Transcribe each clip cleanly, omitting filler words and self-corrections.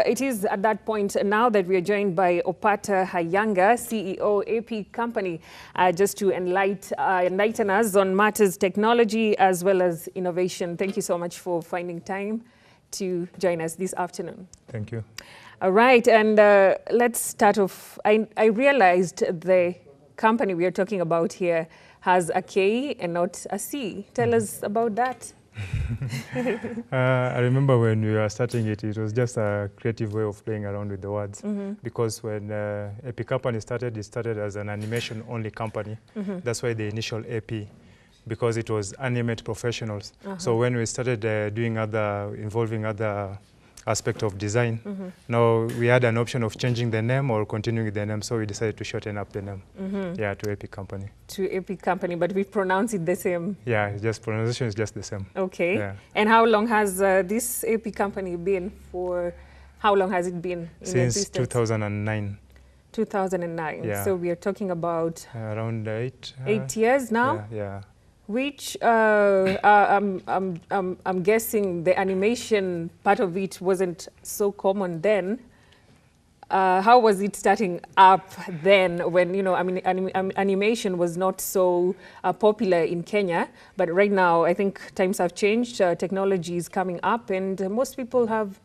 it is at that point now that we are joined by Opata Hayanga, CEO, AP Company, just to enlighten us on matters technology as well as innovation. Thank you so much for finding time to join us this afternoon. Thank you. All right, and let's start off. I realized the company we are talking about here has a K and not a C. Tell us about that. I remember when we were starting it, it was just a creative way of playing around with the words. Because when AP Company started, it started as an animation-only company. That's why the initial AP, because it was animate professionals. So when we started involving other aspect of design, now we had an option of changing the name or continuing the name, so we decided to shorten up the name, yeah, to AP Company. To AP Company, but we pronounce it the same. Yeah, just pronunciation is just the same. Okay. Yeah. And how long has this AP Company been for? How long has it been in Since existence? 2009. 2009. Yeah. So we are talking about around 8. 8 years now. Yeah. Which I'm guessing the animation part of it wasn't so common then. How was it starting up then when, you know, I mean, animation was not so popular in Kenya, but right now I think times have changed, technology is coming up and most people have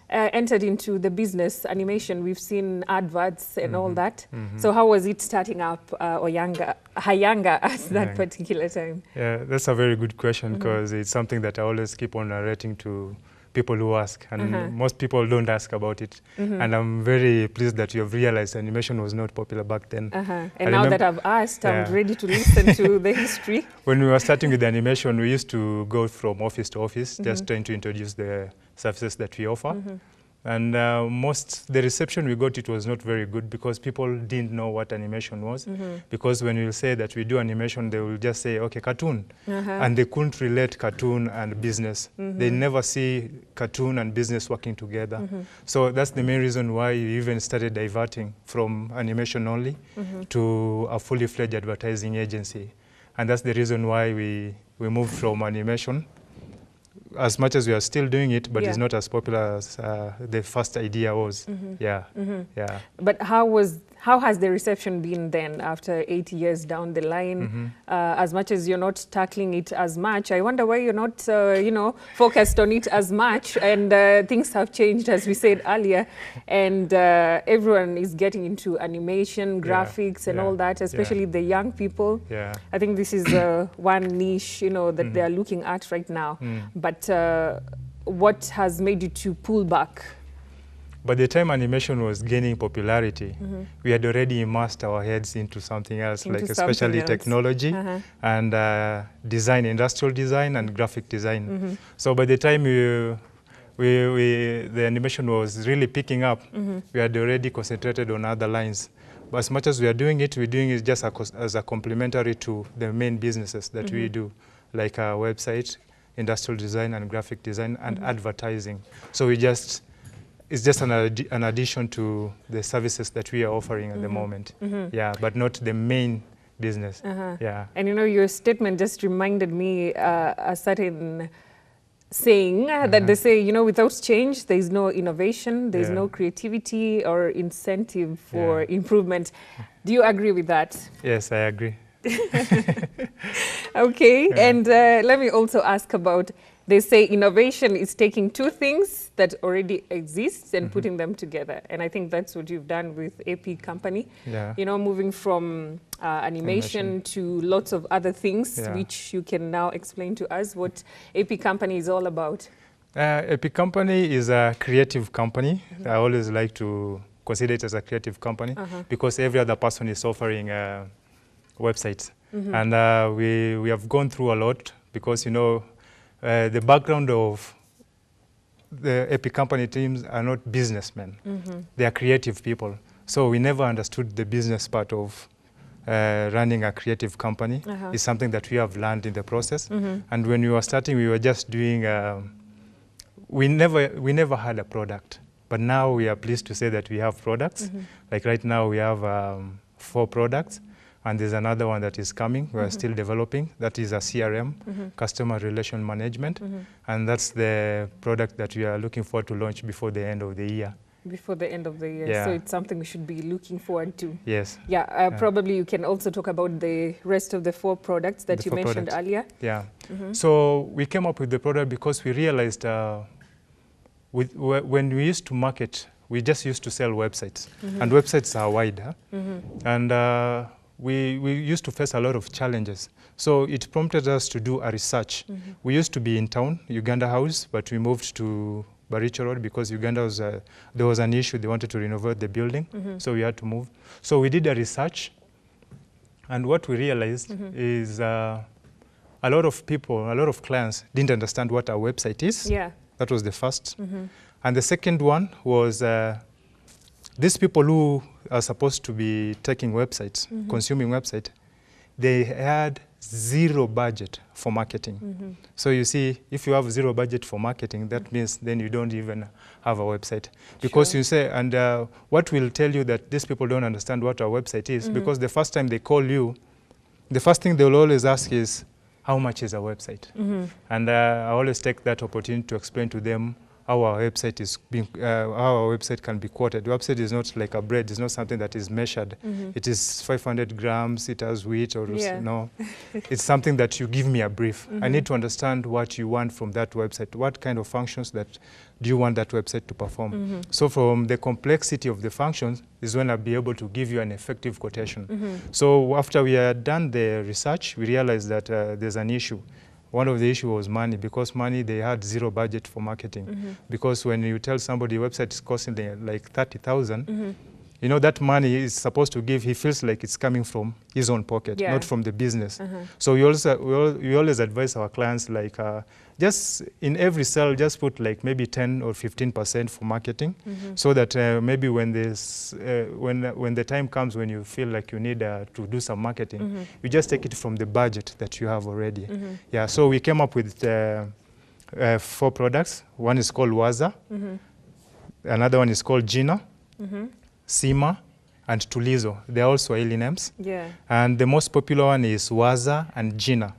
entered into the business animation. We've seen adverts and all that. So how was it starting up Hayanga at that particular time? Yeah, that's a very good question because it's something that I always keep on narrating to people who ask, and most people don't ask about it. And I'm very pleased that you have realized animation was not popular back then. And now that I've asked, I'm ready to listen to the history. When we were starting with animation, we used to go from office to office, just trying to introduce the services that we offer. And the reception we got, it was not very good because people didn't know what animation was. Because when you say that we do animation, they will just say, okay, cartoon. And they couldn't relate cartoon and business. They never see cartoon and business working together. So that's the main reason why we even started diverting from animation only to a fully fledged advertising agency. And that's the reason why we moved from animation, as much as we are still doing it, but it's not as popular as the first idea was. Yeah. But how has the reception been then after 8 years down the line? As much as you're not tackling it as much, I wonder why you're not, you know, focused on it as much. And things have changed, as we said earlier, and everyone is getting into animation, graphics, and all that, especially the young people. I think this is one niche, you know, that they are looking at right now. But what has made you to pull back? By the time animation was gaining popularity, we had already immersed our heads into something else, like especially technology and design, industrial design and graphic design. So by the time the animation was really picking up, we had already concentrated on other lines. But as much as we are doing it, we're doing it just as a complementary to the main businesses that we do, like our website, industrial design and graphic design and advertising. So it's just an addition to the services that we are offering at the moment. Yeah, but not the main business. Yeah. And you know, your statement just reminded me a certain saying that they say, you know, without change, there is no innovation, there is no creativity or incentive for improvement. Do you agree with that? Yes, I agree. Okay, and let me also ask about, they say innovation is taking two things that already exist and putting them together. And I think that's what you've done with AP Company. You know, moving from animation to lots of other things, which you can now explain to us what AP Company is all about. AP Company is a creative company. I always like to consider it as a creative company because every other person is offering websites. And we have gone through a lot because, you know, the background of the AP Company teams are not businessmen. They are creative people. So we never understood the business part of running a creative company. It's something that we have learned in the process. And when we were starting, we were just doing, we never had a product. But now we are pleased to say that we have products. Like right now we have 4 products. And there's another one that is coming. We're still developing. That is a CRM, Customer Relation Management. And that's the product that we are looking forward to launch before the end of the year. Before the end of the year. Yeah. So it's something we should be looking forward to. Yes. Yeah, probably you can also talk about the rest of the 4 products that you mentioned earlier. Yeah. So we came up with the product because we realized when we used to market, we just used to sell websites. And websites are wide. And we used to face a lot of challenges. So it prompted us to do a research. We used to be in town, Uganda House, but we moved to Baricho Road because Uganda was, there was an issue, they wanted to renovate the building, so we had to move. So we did a research, and what we realized is a lot of people, a lot of clients didn't understand what our website is. Yeah. That was the first. And the second one was these people who are supposed to be taking websites, consuming website, they had zero budget for marketing. So you see, if you have zero budget for marketing, that means then you don't even have a website. Because you say, and what will tell you that these people don't understand what our website is, because the first time they call you, the first thing they'll always ask is, how much is a website? And I always take that opportunity to explain to them how our website is being, how our website can be quoted. The website is not like a bread. It's not something that is measured. It is 500 grams. It has wheat or no. It's something that you give me a brief. I need to understand what you want from that website. What kind of functions that do you want that website to perform? So from the complexity of the functions is when I'll be able to give you an effective quotation. So after we had done the research, we realized that there's an issue. One of the issues was money, because money, they had zero budget for marketing. Because when you tell somebody website is costing them like 30,000, you know, that money is supposed to give, he feels like it's coming from his own pocket, not from the business. So we always advise our clients, like, just in every cell, just put like maybe 10 or 15% for marketing, so that maybe when this, when the time comes when you feel like you need to do some marketing, you just take it from the budget that you have already. Yeah, so we came up with 4 products. One is called Waza, another one is called Gina, Sima, and Tulizo. They're all Swahili names. Yeah. And the most popular one is Waza and Gina.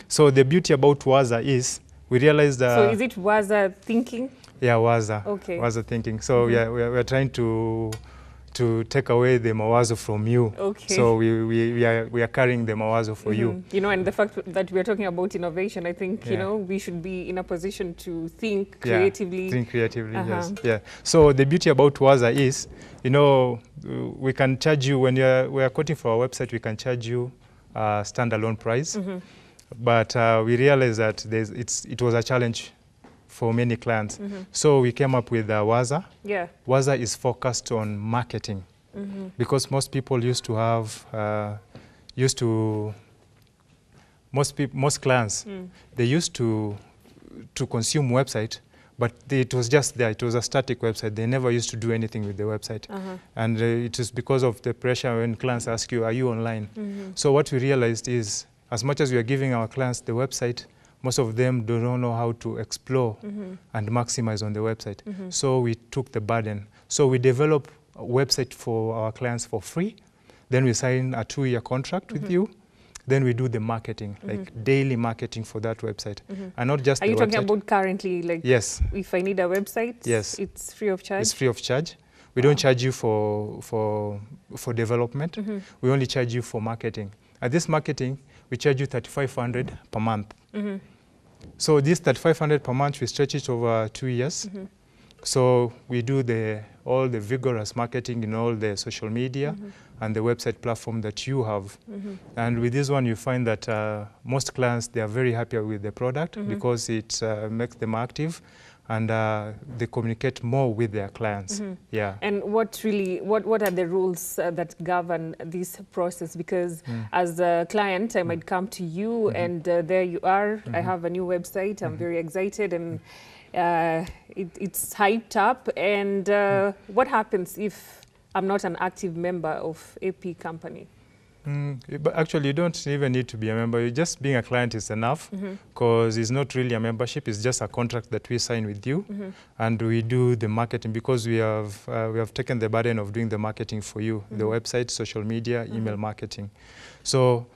So the beauty about Waza is we realized that... So is it Waza thinking? Yeah, Waza. Okay. Waza thinking. So we're trying to take away the mawazo from you. Okay. So we are carrying the mawazo for you. You know, and the fact that we're talking about innovation, I think, you know, we should be in a position to think creatively. Think creatively, yes. Yeah. So the beauty about Waza is, you know, we can charge you, when we are quoting for our website, we can charge you a standalone price. But we realized that it was a challenge for many clients. So we came up with Waza. Yeah. Waza is focused on marketing, because most people used to have, most clients, they used to consume website, but it was just there. It was a static website. They never used to do anything with the website. And it is because of the pressure when clients ask you, are you online? So what we realized is, as much as we are giving our clients the website, most of them do not know how to explore and maximize on the website. So we took the burden. So we develop a website for our clients for free. Then we sign a 2-year contract with you. Then we do the marketing, like daily marketing for that website. And not just the website. Are you talking about currently, like, yes, if I need a website, it's free of charge? It's free of charge. We don't charge you for development. We only charge you for marketing. At this marketing, we charge you 3,500 per month. So this 3,500 per month, we stretch it over 2 years. So we do all the vigorous marketing in all the social media and the website platform that you have. And with this one, you find that most clients, they are very happy with the product because it makes them active, and they communicate more with their clients. Yeah. And what are the rules that govern this process? Because as a client, I might come to you and there you are. I have a new website. I'm very excited, and it's hyped up. And what happens if I'm not an active member of AP company? But actually, you don't even need to be a member. You just being a client is enough, because it's not really a membership. It's just a contract that we sign with you, and we do the marketing, because we have taken the burden of doing the marketing for you, the website, social media, email marketing. So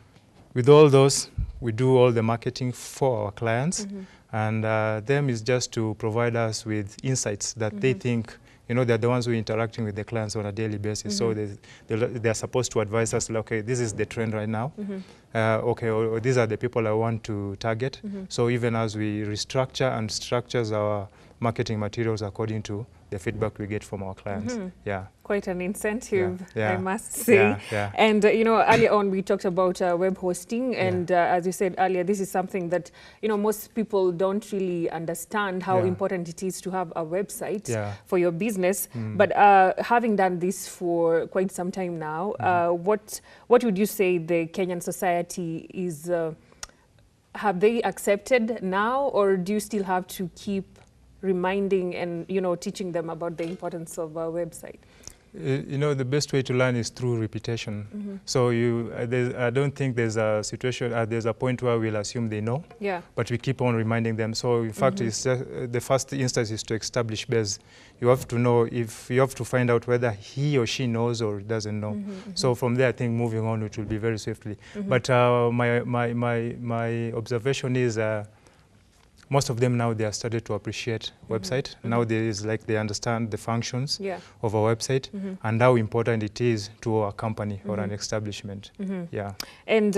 with all those, we do all the marketing for our clients, and them is just to provide us with insights that they think, you know, they're the ones who are interacting with the clients on a daily basis. So they're supposed to advise us, like, okay, this is the trend right now. Okay, or these are the people I want to target. So even as we restructure and structures our marketing materials according to the feedback we get from our clients. Yeah. Quite an incentive, Yeah. I must say. Yeah. And, you know, earlier on we talked about web hosting. And as you said earlier, this is something that, you know, most people don't really understand how important it is to have a website for your business. But having done this for quite some time now, what would you say the Kenyan society is, have they accepted now, or do you still have to keep reminding and, you know, teaching them about the importance of a website? You know, the best way to learn is through repetition. So I don't think there's a situation, there's a point where we'll assume they know, but we keep on reminding them. So in fact, it's the first instance is to establish base. You have to know, if you have to find out whether he or she knows or doesn't know. So from there, I think moving on, it will be very swiftly. But my observation is, most of them now, they have started to appreciate website. Now they understand the functions of a website and how important it is to a company or an establishment. Yeah. And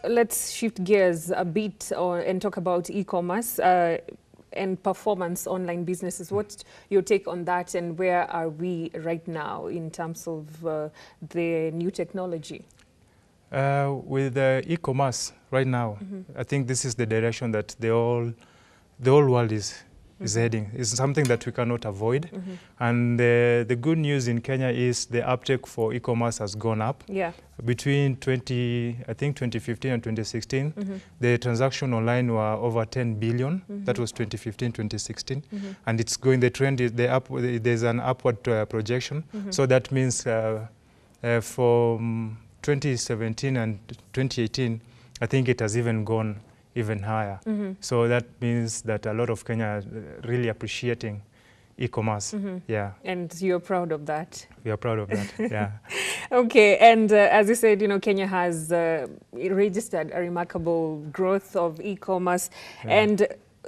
let's shift gears a bit and talk about e-commerce and performance online businesses. What's your take on that, and where are we right now in terms of the new technology? With e-commerce right now, I think this is the direction that the whole world is heading. It's something that we cannot avoid. And the good news in Kenya is the uptake for e-commerce has gone up. Between 2015 and 2016, the transaction online were over 10 billion. That was 2015, 2016. And it's going, the trend is there's an upward projection. So that means from 2017 and 2018, I think it has even gone even higher. So that means that a lot of Kenya are really appreciating e-commerce. Yeah. And you're proud of that? We are proud of that, yeah. Okay, and as you said, you know, Kenya has registered a remarkable growth of e-commerce. And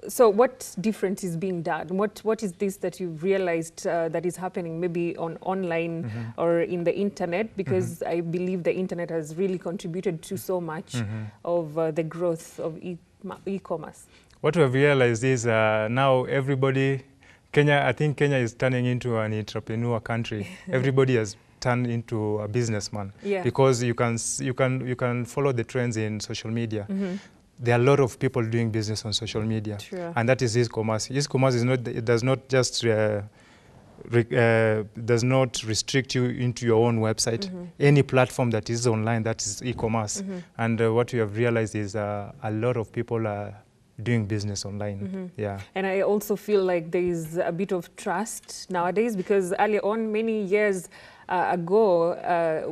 so what difference is being done? What is this that you've realized that is happening maybe on online or in the internet? Because I believe the internet has really contributed to so much of the growth of e-commerce. What we have realized is now everybody, I think Kenya is turning into an entrepreneur country. Everybody has turned into a businessman because you can follow the trends in social media. There are a lot of people doing business on social media, and that is e-commerce. E-commerce is not; it does not just does not restrict you into your own website. Any platform that is online, that is e-commerce. And what we have realized is a lot of people are doing business online. Yeah. And I also feel like there is a bit of trust nowadays, because earlier on, many years ago,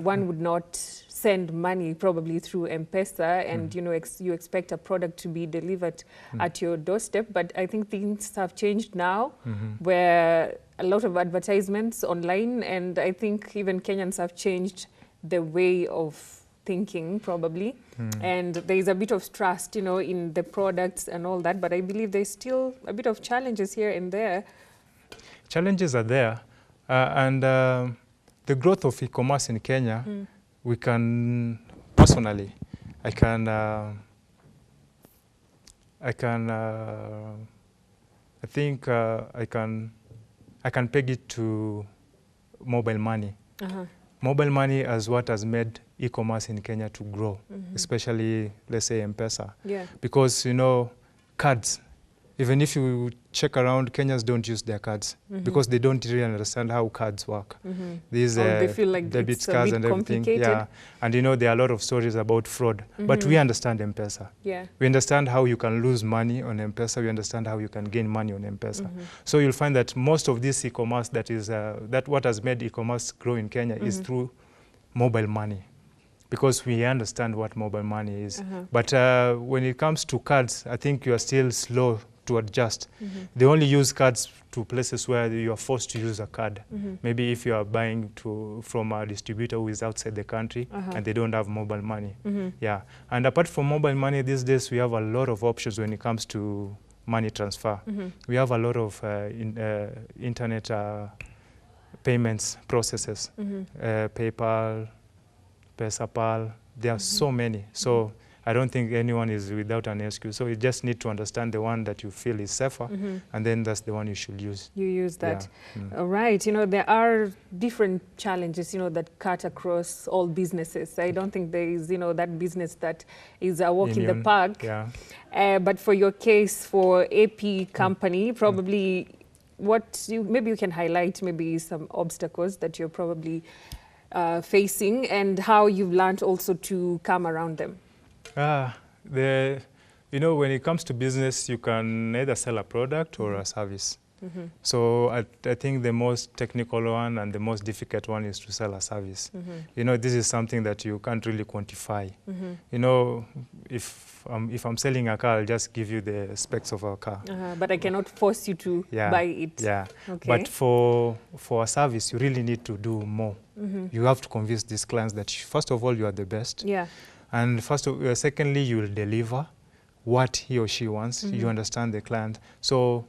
one would not send money probably through M-Pesa, and you know, you expect a product to be delivered at your doorstep. But I think things have changed now, where a lot of advertisements online, and I think even Kenyans have changed the way of thinking probably, and there is a bit of trust, you know, in the products and all that. But I believe there's still a bit of challenges here and there. Challenges are there, and the growth of e-commerce in Kenya. We can, personally, I think I can peg it to mobile money. Mobile money is what has made e-commerce in Kenya to grow, especially, let's say, M-Pesa. Because, you know, cards, even if you check around, Kenyans don't use their cards because they don't really understand how cards work. These they feel like debit cards and everything. Yeah, and you know, there are a lot of stories about fraud, but we understand M-Pesa. We understand how you can lose money on M-Pesa. We understand how you can gain money on M-Pesa. So you'll find that most of this e-commerce that what has made e-commerce grow in Kenya is through mobile money, because we understand what mobile money is. But when it comes to cards, I think you are still slow to adjust. They only use cards to places where you are forced to use a card. Maybe if you are buying from a distributor who is outside the country and they don't have mobile money. Yeah, and apart from mobile money, these days we have a lot of options when it comes to money transfer. We have a lot of internet payments processes, PayPal, PesaPal. There are so many. So I don't think anyone is without an excuse. So you just need to understand the one that you feel is safer, and then that's the one you should use. You use that. Yeah. All right. You know, there are different challenges, you know, that cut across all businesses. I don't think there is, you know, that business that is a walk in the park. Yeah. But for your case, for AP company, probably maybe you can highlight maybe some obstacles that you're probably facing and how you've learned also to come around them. You know, when it comes to business, you can either sell a product or a service. So I think the most technical one and the most difficult one is to sell a service. You know, this is something that you can't really quantify. You know, if I'm selling a car, I'll just give you the specs of a car. But I cannot force you to buy it. Yeah. Okay. But for a service, you really need to do more. You have to convince these clients that, first of all, you are the best. Yeah. And secondly, you will deliver what he or she wants. You understand the client. So,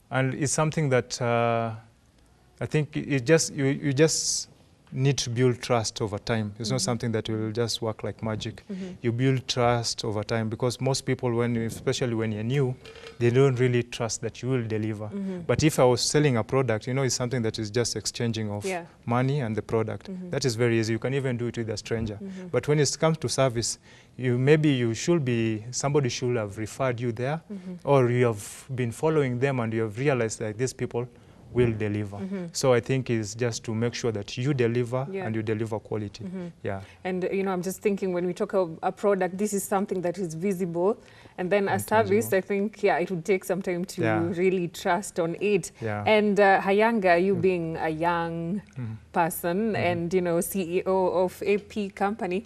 and it's something that I think you just need to build trust over time. It's not something that will just work like magic. You build trust over time, because most people, especially when you're new, they don't really trust that you will deliver. But if I was selling a product, you know, it's something that is just exchanging of money and the product. That is very easy. You can even do it with a stranger. But when it comes to service, somebody should have referred you there, or you have been following them and you have realized that these people will deliver. So I think it's just to make sure that you deliver and you deliver quality. Yeah. And you know, I'm just thinking, when we talk of a product, this is something that is visible, and then a service, I think, it would take some time to really trust on it. And Hayanga, you being a young person and, you know, CEO of AP company,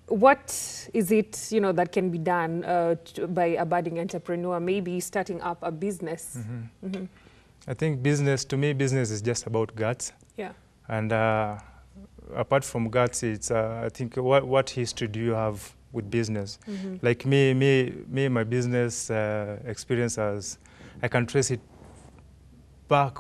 what is it, you know, that can be done by a budding entrepreneur, maybe starting up a business? I think to me, business is just about guts. Yeah. And apart from guts, it's I think what history do you have with business? Like me, my business experience, I can trace it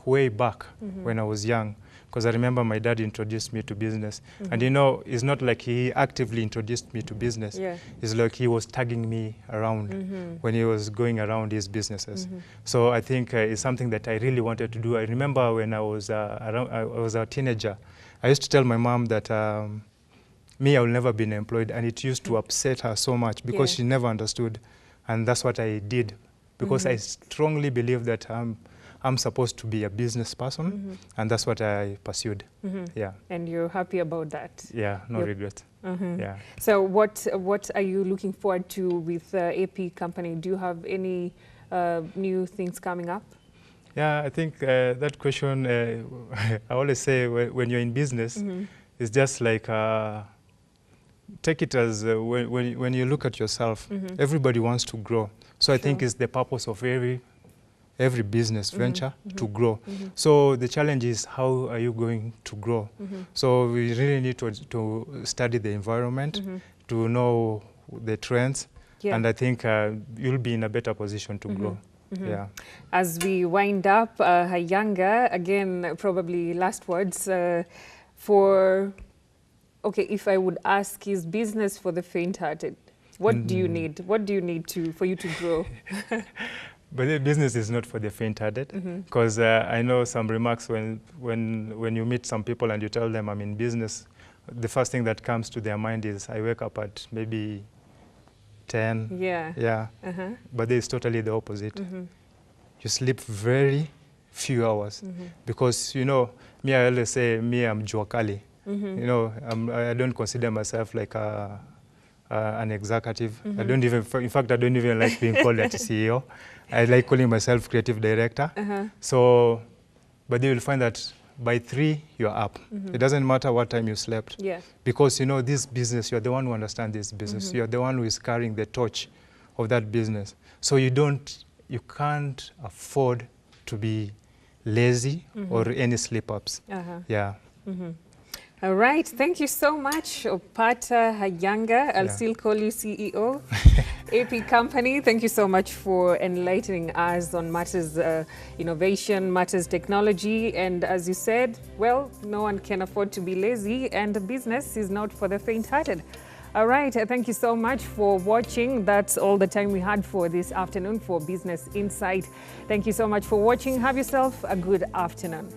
way back when I was young. Because I remember my dad introduced me to business. And you know, it's not like he actively introduced me to business. It's like he was tagging me around when he was going around his businesses. So I think it's something that I really wanted to do. I remember when I was a teenager, I used to tell my mom that I will never be employed. And it used to upset her so much because she never understood. And that's what I did. Because I strongly believe that I'm supposed to be a business person, and that's what I pursued. Yeah. And you're happy about that? Yeah, no regret. Yeah. So what are you looking forward to with AP company? Do you have any new things coming up? Yeah, I think that question, I always say when you're in business, it's just like, take it as when you look at yourself, everybody wants to grow. So I think it's the purpose of every business venture to grow. So the challenge is, how are you going to grow? So we really need to study the environment, to know the trends, and I think you'll be in a better position to grow. Yeah. As we wind up, Hayanga, again, probably last words if I would ask, is business for the faint-hearted? What do you need? What do you need for you to grow? But the business is not for the faint-hearted, because I know some remarks when you meet some people and you tell them I'm in business, the first thing that comes to their mind is, I wake up at maybe 10. Yeah. But it's totally the opposite. You sleep very few hours, because, you know, I always say, I'm Juakali. You know, I don't consider myself like an executive. I don't even, in fact, I don't even like being called a CEO. I like calling myself creative director. So, but you will find that by 3, you're up. It doesn't matter what time you slept. Because, you know, this business, you're the one who understands this business. You're the one who is carrying the torch of that business. So you can't afford to be lazy or any slip-ups. Yeah. All right. Thank you so much, Opata Hayanga. I'll still call you CEO. AP Company, thank you so much for enlightening us on matters innovation, matters technology. And as you said, well, no one can afford to be lazy, and business is not for the faint-hearted. All right, thank you so much for watching. That's all the time we had for this afternoon for Business Insight. Thank you so much for watching. Have yourself a good afternoon.